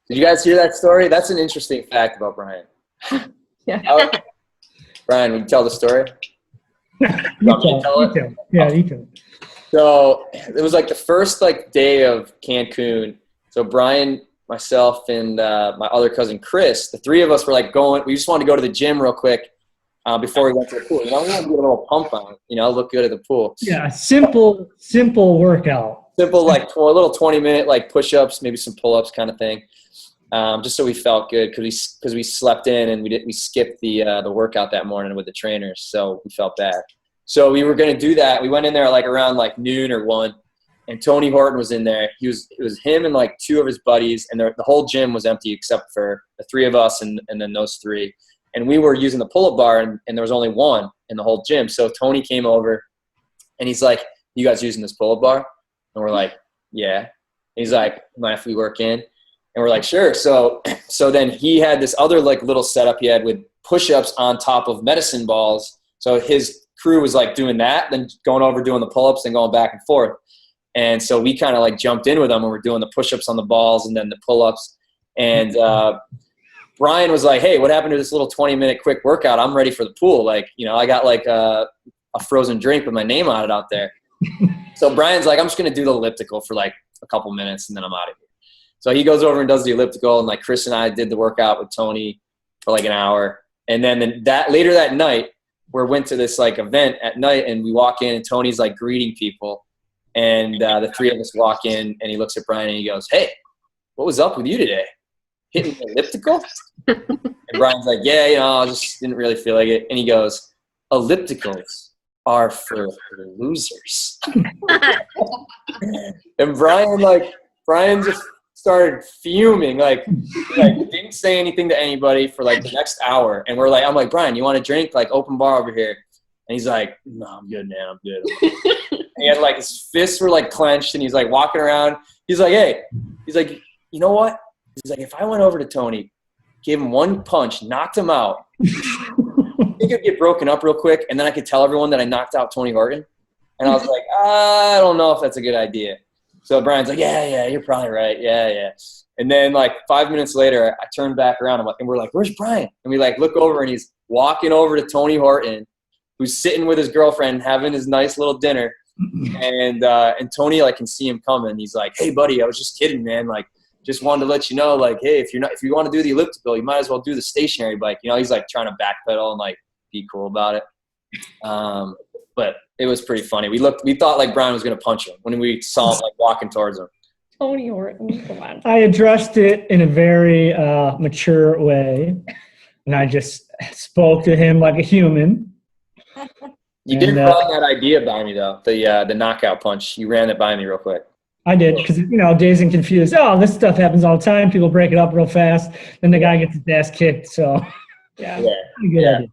Did you guys hear that story? That's an interesting fact about Brian. Yeah. Brian, would you tell the story? You tell. Yeah, you tell. So it was like the first day of Cancun. So Brian, myself, and my other cousin Chris, the three of us were going. We just wanted to go to the gym real quick before we went to the pool. We wanted to get a little pump on, look good at the pool. Yeah, simple workout. Simple, a little 20-minute push-ups, maybe some pull-ups kind of thing, just so we felt good because we slept in and we skipped the workout that morning with the trainers, so we felt bad. So we were going to do that. We went in there around noon or 1, and Tony Horton was in there. It was him and 2 of his buddies, and the whole gym was empty except for the 3 of us and then those 3. And we were using the pull-up bar, and there was only 1 in the whole gym. So Tony came over, and he's like, "You guys using this pull-up bar?" And we're like, "Yeah." And he's like, "Mind if we work in?" And we're like, "Sure." So then he had this other little setup he had with push-ups on top of medicine balls. So his crew was doing that, then going over doing the pull-ups and going back and forth. And so we kind of jumped in with them when we're doing the push-ups on the balls and then the pull-ups. And Brian was like, "Hey, what happened to this little 20-minute quick workout? I'm ready for the pool. I got a frozen drink with my name on it out there." So Brian's like, "I'm just going to do the elliptical for a couple minutes and then I'm out of here." So he goes over and does the elliptical, and Chris and I did the workout with Tony for an hour. And then later that night, we went to this event at night, and we walk in and Tony's greeting people. And the 3 of us walk in, and he looks at Brian and he goes, "Hey, what was up with you today? Hitting the elliptical?" And Brian's like, "Yeah, I just didn't really feel like it." And he goes, "Ellipticals are for losers." And Brian just started fuming, didn't say anything to anybody for the next hour. And I'm like, "Brian, you want a drink? Open bar over here." And he's like, "No, I'm good, man. I'm good." And he had his fists were clenched, and he's walking around. He's like, "Hey," he's like, "You know what?" He's like, "If I went over to Tony, gave him 1 punch, knocked him out, he could get broken up real quick, and then I could tell everyone that I knocked out Tony Horton." And I was like, "I don't know if that's a good idea." So Brian's like, yeah, you're probably right. Yeah. And then 5 minutes later, I turned back around and we're like, "Where's Brian?" And we look over, and he's walking over to Tony Horton, who's sitting with his girlfriend having his nice little dinner. And Tony can see him coming. He's like, "Hey buddy, I was just kidding, man. Just wanted to let you know, hey, if you want to do the elliptical, you might as well do the stationary bike." He's trying to backpedal and be cool about it. But it was pretty funny. We thought Brian was going to punch him when we saw him walking towards him. Tony Horton, come on. I addressed it in a very mature way, and I just spoke to him like a human. You did run that idea by me, though, the knockout punch. You ran it by me real quick. I did, because, dazed and confused. Oh, this stuff happens all the time. People break it up real fast. Then the guy gets his ass kicked. So, Yeah. Good idea.